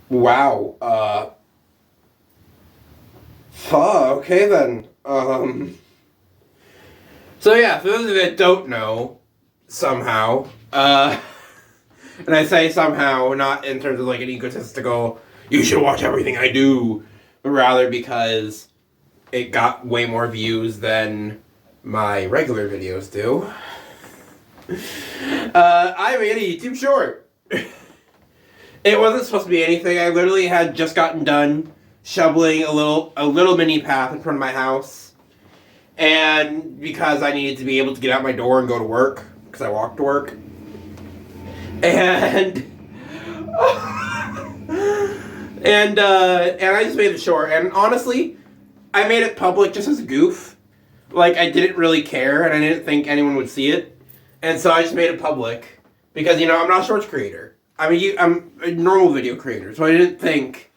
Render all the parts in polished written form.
Wow. Okay then. So yeah, for those of you that don't know, somehow, and I say somehow not in terms of like an egotistical, you should watch everything I do, but rather because it got way more views than my regular videos do. I made a YouTube short. It wasn't supposed to be anything. I literally had just gotten done shoveling a little mini path in front of my house, and because I needed to be able to get out my door and go to work, because I walk to work, and and I just made it short. And honestly, I made it public just as a goof. Like I didn't really care, and I didn't think anyone would see it, and so I just made it public because I'm not a shorts creator. I mean, I'm a normal video creator, so I didn't think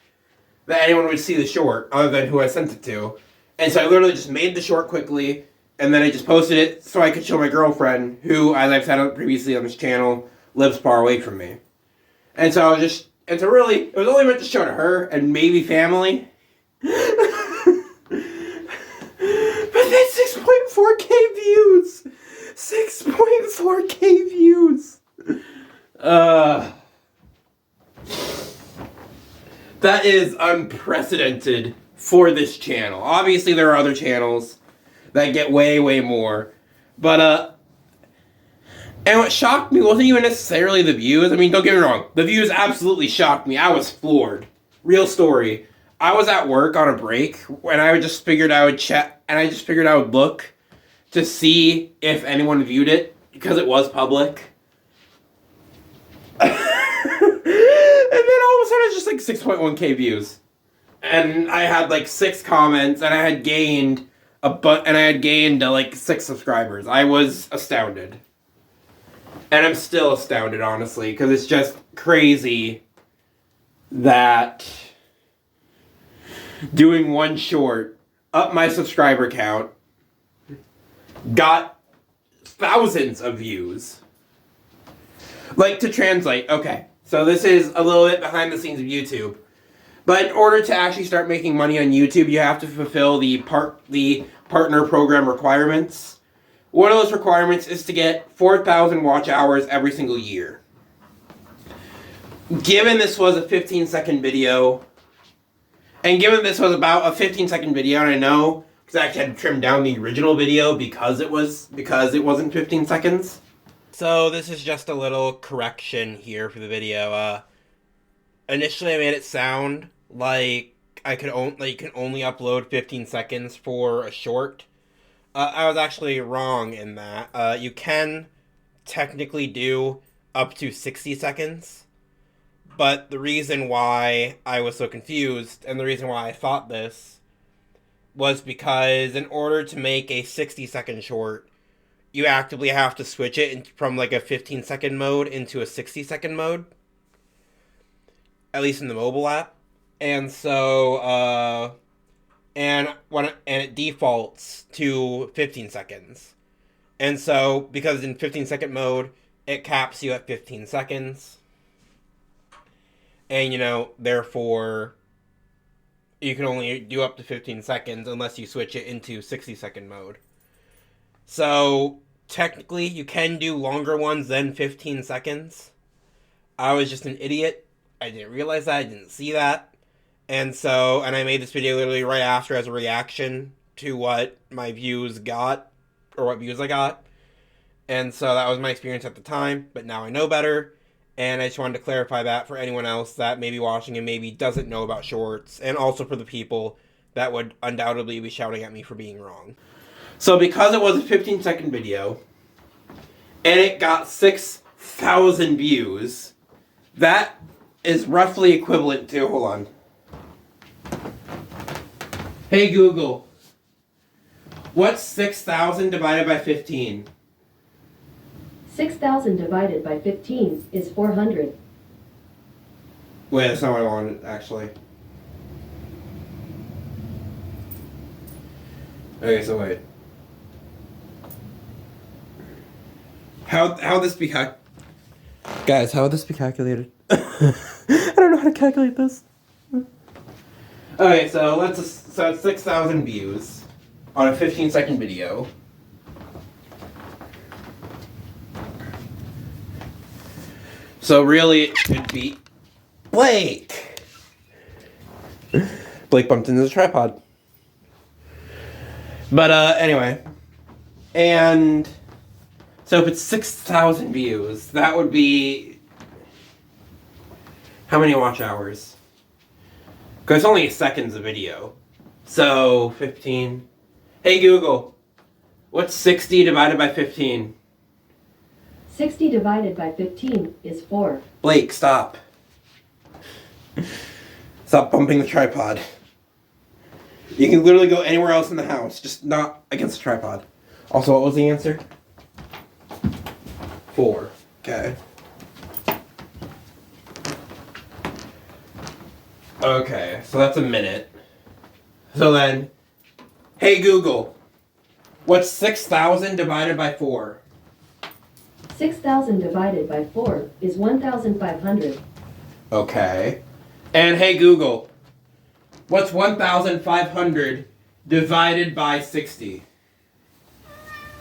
that anyone would see the short other than who I sent it to. And so I literally just made the short quickly, and then I just posted it so I could show my girlfriend, who, as I've said previously on this channel, lives far away from me. And so it was only meant to show to her and maybe family. But that's 6.4K views! 6.4K views! That is unprecedented for this channel. Obviously, there are other channels that get way, way more. But, and what shocked me wasn't even necessarily the views. I mean, don't get me wrong. The views absolutely shocked me. I was floored. Real story. I was at work on a break when I just figured I would check, and I just figured I would look to see if anyone viewed it, because it was public. And then all of a sudden it's just like 6.1K views. And I had like 6 comments, and I had gained like 6 subscribers. I was astounded. And I'm still astounded, honestly, because it's just crazy that doing one short up my subscriber count got thousands of views. Like, to translate, okay, so this is a little bit behind the scenes of YouTube. But in order to actually start making money on YouTube, you have to fulfill the partner program requirements. One of those requirements is to get 4,000 watch hours every single year. Given this was a 15-second video, and given this was about a 15-second video, and I know because I actually had to trim down the original video because it wasn't 15 seconds. So this is just a little correction here for the video. Initially I made it sound like you can only upload 15 seconds for a short. I was actually wrong in that. You can technically do up to 60 seconds. But the reason why I was so confused, and the reason why I thought this, was because in order to make a 60-second short, you actively have to switch it from like a 15-second mode into a 60-second mode. At least in the mobile app. And so, and it defaults to 15 seconds. And so, because in 15-second mode, it caps you at 15 seconds. And, therefore, you can only do up to 15 seconds unless you switch it into 60-second mode. So, technically, you can do longer ones than 15 seconds. I was just an idiot. I didn't realize that. I didn't see that. And I made this video literally right after as a reaction to what my views got, or what views I got. And so that was my experience at the time, but now I know better. And I just wanted to clarify that for anyone else that may be watching and maybe doesn't know about shorts, and also for the people that would undoubtedly be shouting at me for being wrong. So because it was a 15-second video, and it got 6,000 views, that is roughly equivalent to, hold on. Hey Google, what's 6,000 divided by 15? 6,000 divided by 15 is 400. Wait, that's not what I wanted, actually. Okay, so wait. How would this be Guys, how would this be calculated? How don't know how to calculate this. Okay, so it's 6,000 views on a 15-second video. So really, it should be Blake. Blake bumped into the tripod. But anyway, and so if it's 6,000 views, that would be how many watch hours? Because it's only seconds of video. So 15. Hey Google, what's 60 divided by 15? 60 divided by 15 is 4. Blake, stop. Stop bumping the tripod. You can literally go anywhere else in the house, just not against the tripod. Also, what was the answer? 4. Okay. Okay, so that's a minute. So then, hey Google, what's 6,000 divided by 4? 6,000 divided by 4 is 1,500. Okay. And hey Google, what's 1,500 divided by 60?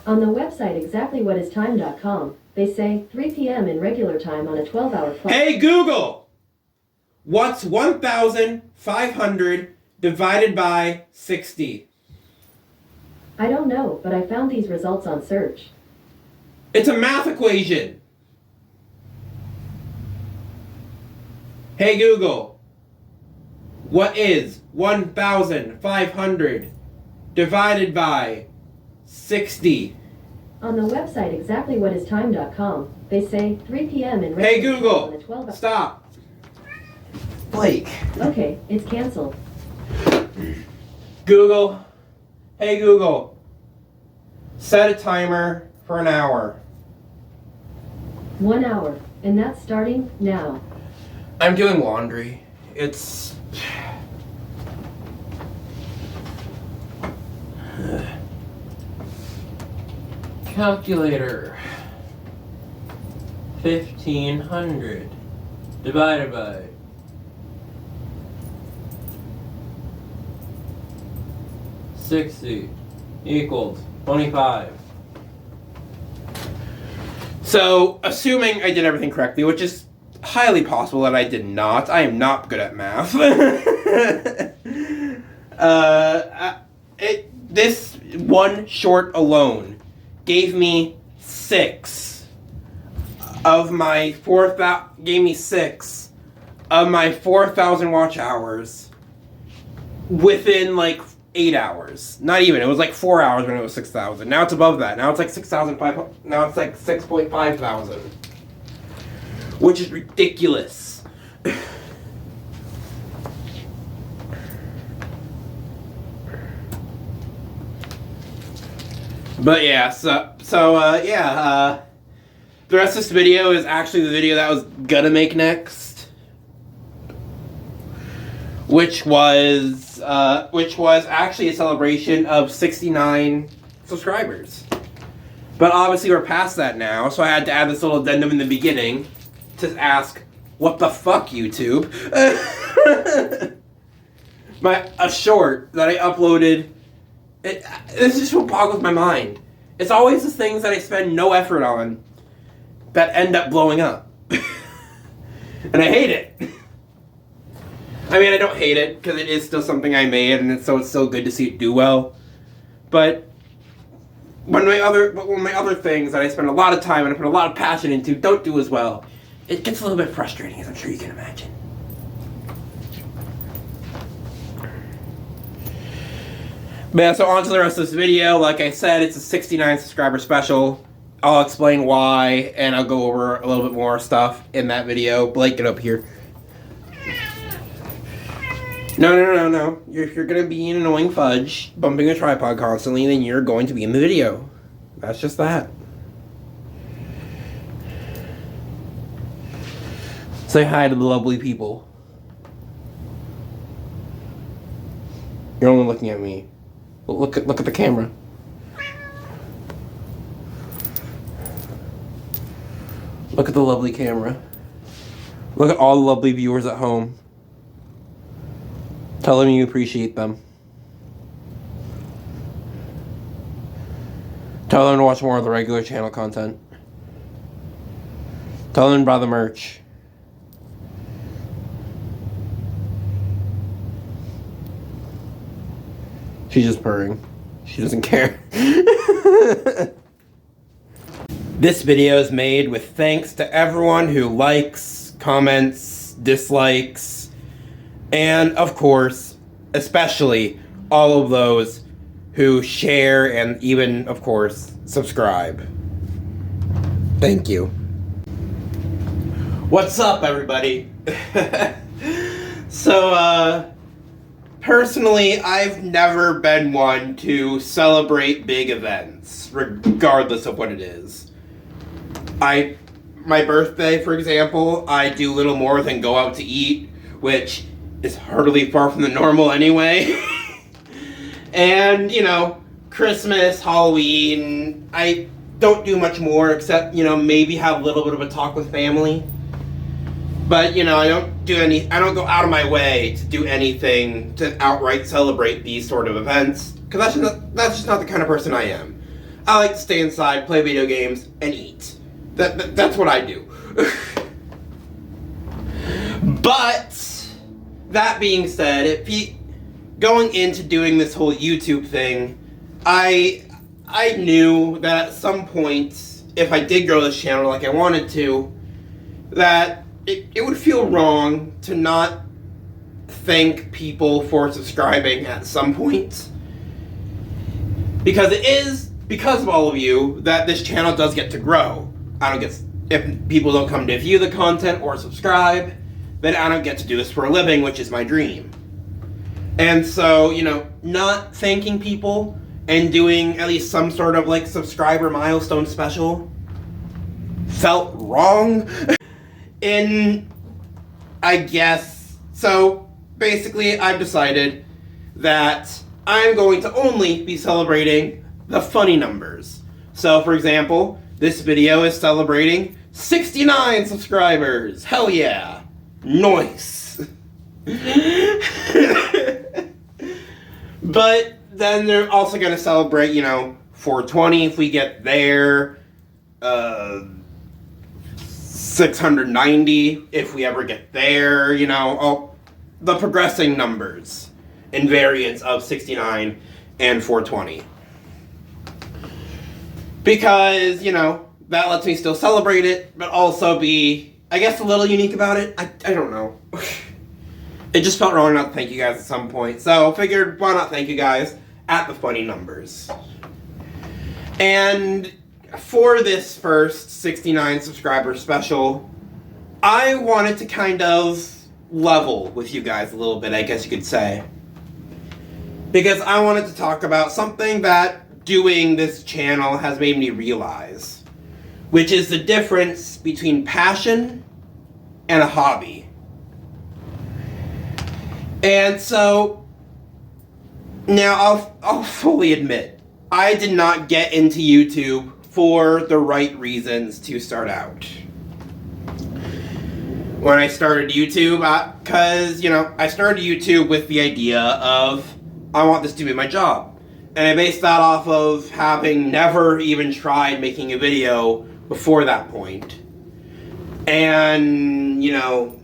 On the website exactlywhatistime.com, they say 3 p.m. in regular time on a 12-hour clock. Hey Google, what's 1,500 divided by 60? I don't know, but I found these results on search. It's a math equation. Hey Google, what is 1,500 divided by 60? On the website exactlywhatistime.com, they say 3 p.m. in Hey regular time on a Google, 12-hour... stop. Blake. Okay, it's canceled. Google, hey Google, set a timer for an hour. 1 hour, and that's starting now. I'm doing laundry. It's... Calculator. 1,500 divided by 60 equals 25. So, assuming I did everything correctly, which is highly possible that I did not. I am not good at math. This one short alone gave me 6 of my 4,000 watch hours within like 8 hours. Not even. It was like 4 hours when it was 6,000. Now it's above that. Now it's like 6,500. Now it's like 6.5 thousand. Which is ridiculous. But yeah, the rest of this video is actually the video that I was gonna make next, which was actually a celebration of 69 subscribers. But obviously we're past that now, so I had to add this little addendum in the beginning to ask, what the fuck, YouTube? A short that I uploaded. This is just what boggles my mind. It's always the things that I spend no effort on that end up blowing up. And I hate it. I mean, I don't hate it, because it is still something I made, and it's still good to see it do well. But when my other things that I spend a lot of time and I put a lot of passion into don't do as well, it gets a little bit frustrating, as I'm sure you can imagine. But yeah, so on to the rest of this video. Like I said, it's a 69 subscriber special. I'll explain why, and I'll go over a little bit more stuff in that video. Blake, get up here. No. If you're going to be an annoying fudge, bumping a tripod constantly, then you're going to be in the video. That's just that. Say hi to the lovely people. You're only looking at me. Look at the camera. Look at the lovely camera. Look at all the lovely viewers at home. Tell them you appreciate them. Tell them to watch more of the regular channel content. Tell them about the merch. She's just purring. She doesn't care. This video is made with thanks to everyone who likes, comments, dislikes, and of course, especially all of those who share and even, of course, subscribe. Thank you. What's up, everybody? So, personally, I've never been one to celebrate big events, regardless of what it is. My birthday, for example, I do little more than go out to eat, which is hardly far from the normal anyway. And, you know, Christmas, Halloween, I don't do much more except, you know, maybe have a little bit of a talk with family. But, you know, I don't go out of my way to do anything to outright celebrate these sort of events, because that's just not the kind of person I am. I like to stay inside, play video games, and eat. That's what I do. But, that being said, going into doing this whole YouTube thing, I knew that at some point, if I did grow this channel like I wanted to, that it would feel wrong to not thank people for subscribing at some point. Because it is because of all of you that this channel does get to grow. If people don't come to view the content or subscribe, then I don't get to do this for a living, which is my dream. And so, you know, not thanking people and doing at least some sort of like subscriber milestone special felt wrong. And I guess, so basically I've decided that I'm going to only be celebrating the funny numbers. So for example, this video is celebrating 69 subscribers. Hell yeah. Nice. But then they're also going to celebrate, you know, 420 if we get there. 690 if we ever get there, you know, the progressing numbers and variants of 69 and 420. Because, you know, that lets me still celebrate it, but also be, I guess, a little unique about it. I don't know. It just felt wrong not to thank you guys at some point, so I figured, why not thank you guys at the funny numbers. And for this first 69 subscriber special, I wanted to kind of level with you guys a little bit, I guess you could say. Because I wanted to talk about something that doing this channel has made me realize, which is the difference between passion and a hobby. And so, now I'll fully admit, I did not get into YouTube for the right reasons to start out. When I started YouTube, because, you know, I started YouTube with the idea of, I want this to be my job. And I based that off of having never even tried making a video before that point. And, you know,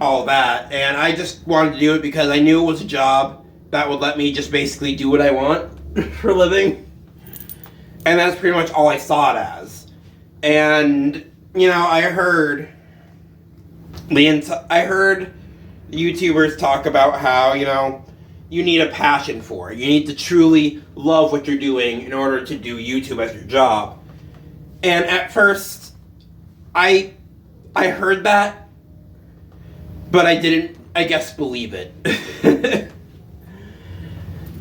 all that. And I just wanted to do it because I knew it was a job that would let me just basically do what I want for a living. And that's pretty much all I saw it as. And, you know, I heard YouTubers talk about how, you know, you need a passion for it. You need to truly love what you're doing in order to do YouTube as your job. And at first, I heard that, but I didn't, I guess, believe it.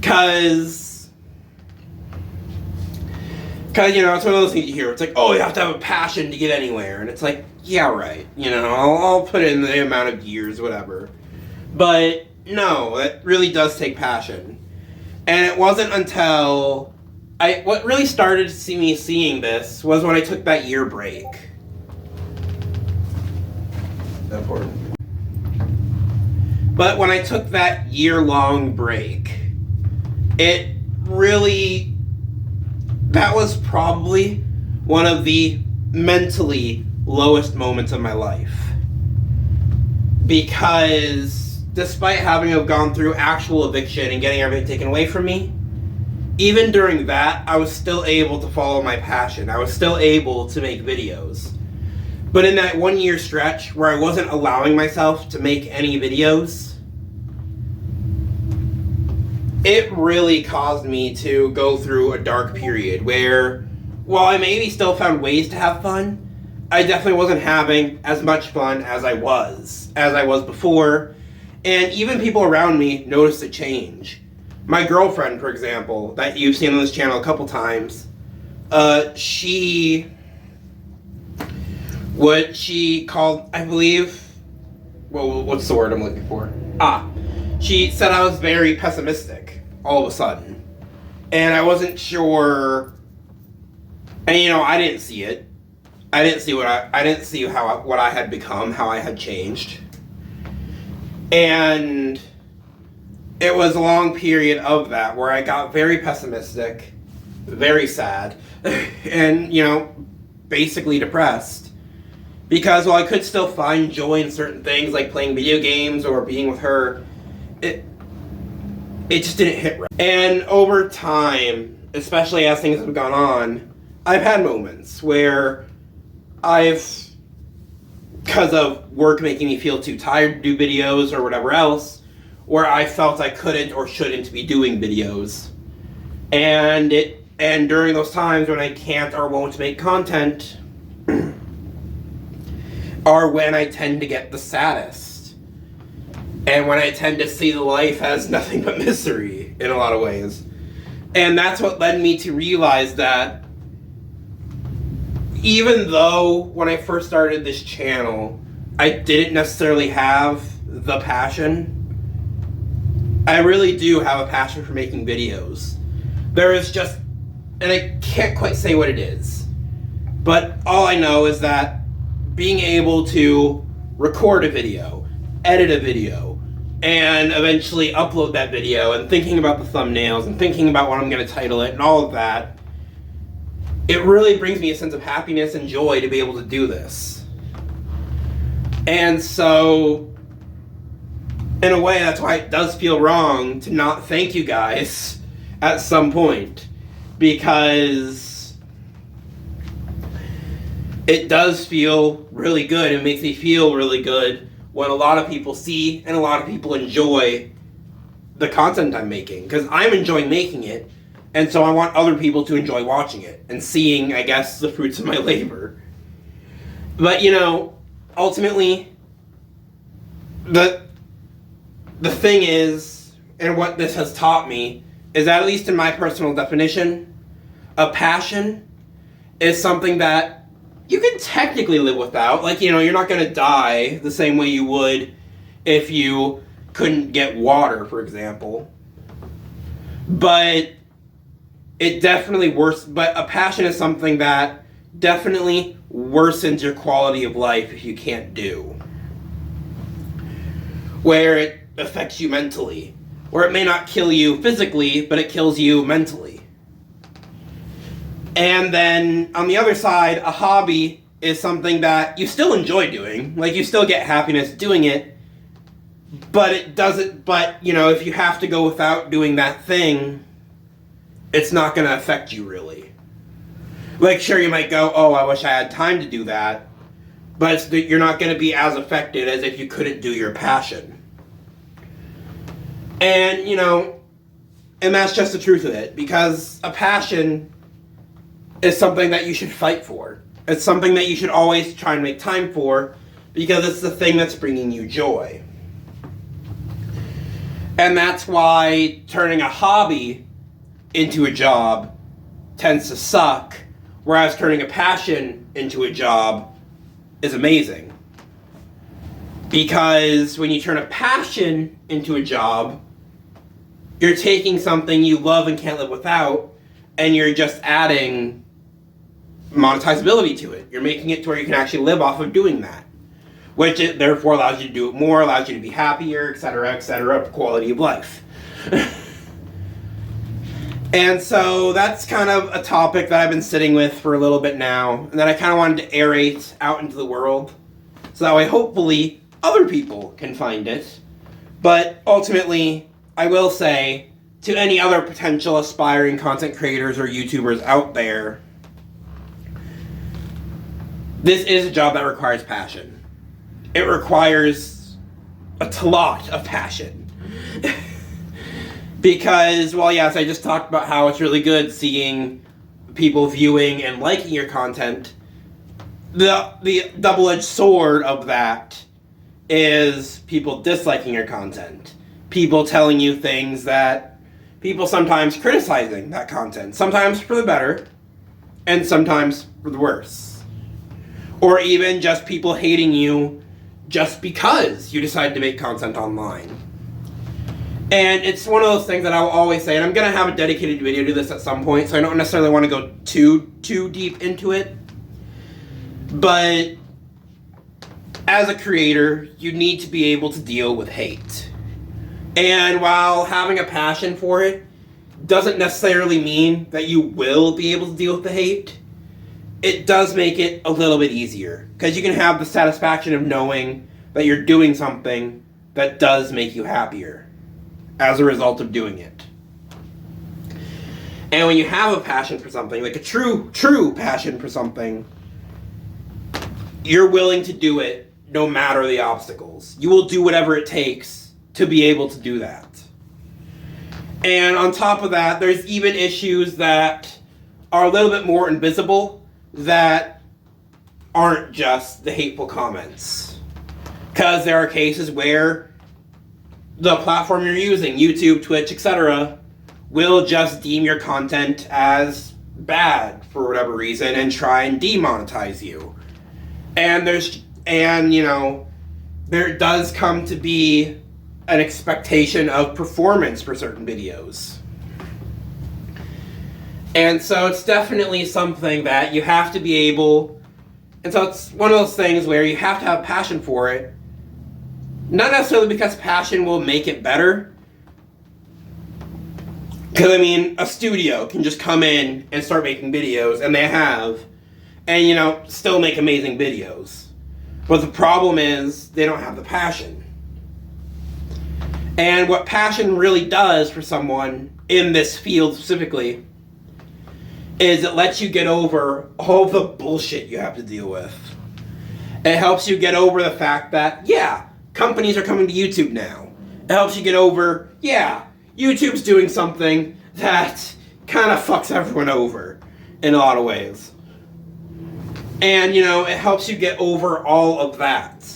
Cause, you know, it's one of those things you hear. It's like, oh, you have to have a passion to get anywhere. And it's like, yeah, right. You know, I'll put in the amount of years, whatever. But no, it really does take passion. And it wasn't until what really started me seeing this was when I took that year break. important. But when I took that year-long break, it really, that was probably one of the mentally lowest moments of my life. Because despite having gone through actual eviction and getting everything taken away from me, even during that, I was still able to follow my passion. I was still able to make videos. But in that 1 year stretch where I wasn't allowing myself to make any videos, it really caused me to go through a dark period where, while I maybe still found ways to have fun, I definitely wasn't having as much fun as I was before. And even people around me noticed a change. My girlfriend, for example, that you've seen on this channel a couple times, she called, I believe, well, what's the word I'm looking for? She said I was very pessimistic all of a sudden. And I wasn't sure, and I didn't see it. I didn't see what I had become, how I had changed. And it was a long period of that where I got very pessimistic, very sad, and, basically depressed. Because while I could still find joy in certain things like playing video games or being with her, it just didn't hit right. And over time, especially as things have gone on, I've had moments where because of work making me feel too tired to do videos or whatever else, where I felt I couldn't or shouldn't be doing videos. And during those times when I can't or won't make content are when I tend to get the saddest. And when I tend to see the life as nothing but misery in a lot of ways. And that's what led me to realize that even though when I first started this channel, I didn't necessarily have the passion, I really do have a passion for making videos. There is just, and I can't quite say what it is, but all I know is that being able to record a video, edit a video, and eventually upload that video, and thinking about the thumbnails, and thinking about what I'm going to title it, and all of that, it really brings me a sense of happiness and joy to be able to do this. And so, in a way, that's why it does feel wrong to not thank you guys at some point. Because it does feel really good. It makes me feel really good when a lot of people see and a lot of people enjoy the content I'm making. Because I'm enjoying making it. And so I want other people to enjoy watching it and seeing, I guess, the fruits of my labor. But, ultimately, the thing is, and what this has taught me, is that at least in my personal definition, a passion is something that you can technically live without. Like, you're not going to die the same way you would if you couldn't get water, for example. But it definitely but a passion is something that definitely worsens your quality of life if you can't do. Where it affects you mentally. Where it may not kill you physically, but it kills you mentally. And then, on the other side, a hobby is something that you still enjoy doing. Like, you still get happiness doing it, but it doesn't, if you have to go without doing that thing, it's not going to affect you, really. Like, sure, you might go, oh, I wish I had time to do that, but you're not going to be as affected as if you couldn't do your passion. And, and that's just the truth of it, because a passion is something that you should fight for. It's something that you should always try and make time for, because it's the thing that's bringing you joy. And that's why turning a hobby into a job tends to suck, whereas turning a passion into a job is amazing. Because when you turn a passion into a job, you're taking something you love and can't live without, and you're just adding monetizability to it. You're making it to where you can actually live off of doing that. which it therefore allows you to do it more, allows you to be happier, etc., quality of life. And so that's kind of a topic that I've been sitting with for a little bit now, and that I kind of wanted to aerate out into the world, so that way hopefully other people can find it. But ultimately, I will say to any other potential aspiring content creators or YouTubers out there, this is a job that requires passion. It requires a lot of passion. Because, well, yes, I just talked about how it's really good seeing people viewing and liking your content. The double-edged sword of that is people disliking your content. People telling you things that... people sometimes criticizing that content. Sometimes for the better, and sometimes for the worse. Or even just people hating you just because you decide to make content online. And it's one of those things that I'll always say, and I'm going to have a dedicated video to this at some point, so I don't necessarily want to go too deep into it. But as a creator, you need to be able to deal with hate. And while having a passion for it doesn't necessarily mean that you will be able to deal with the hate, it does make it a little bit easier. Because you can have the satisfaction of knowing that you're doing something that does make you happier as a result of doing it. And when you have a passion for something, like a true passion for something, you're willing to do it no matter the obstacles. You will do whatever it takes to be able to do that. And on top of that, there's even issues that are a little bit more invisible that aren't just the hateful comments. Because there are cases where the platform you're using, YouTube, Twitch, etc., will just deem your content as bad for whatever reason and try and demonetize you. And there does come to be an expectation of performance for certain videos. And so it's definitely something that you have to be able, and so it's one of those things where you have to have passion for it. Not necessarily because passion will make it better. Because, I mean, a studio can just come in and start making videos, and they have, and, still make amazing videos. But the problem is, they don't have the passion. And what passion really does for someone, in this field specifically, is it lets you get over all the bullshit you have to deal with. It helps you get over the fact that, yeah, companies are coming to YouTube now. It helps you get over, yeah, YouTube's doing something that kind of fucks everyone over in a lot of ways. And, it helps you get over all of that.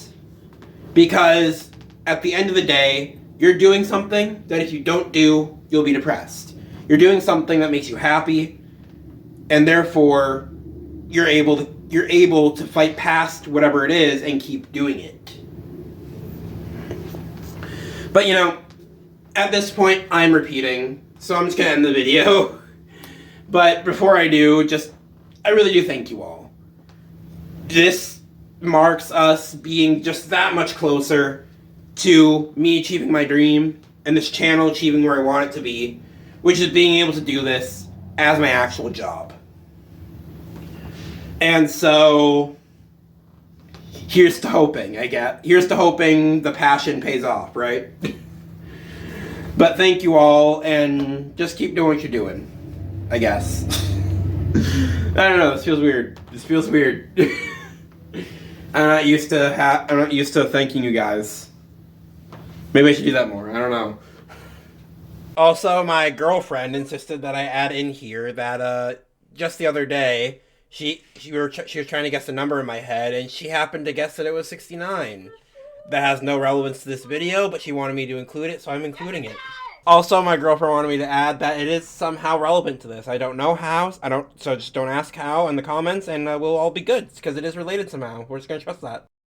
Because at the end of the day, you're doing something that if you don't do, you'll be depressed. You're doing something that makes you happy, and therefore, you're able to fight past whatever it is and keep doing it. But, at this point, I'm repeating, so I'm just going to end the video. But before I do, I really do thank you all. This marks us being just that much closer to me achieving my dream, and this channel achieving where I want it to be, which is being able to do this as my actual job. And so, here's to hoping, Here's to hoping the passion pays off, right? But thank you all, and just keep doing what you're doing, I guess. I don't know, this feels weird. I'm not used to thanking you guys. Maybe I should do that more, I don't know. Also, my girlfriend insisted that I add in here that, just the other day, she was trying to guess the number in my head, and she happened to guess that it was 69. That has no relevance to this video, but she wanted me to include it, so I'm including it. Also, my girlfriend wanted me to add that it is somehow relevant to this. I don't know how, so just don't ask how in the comments, and we'll all be good, because it is related somehow. We're just gonna trust that.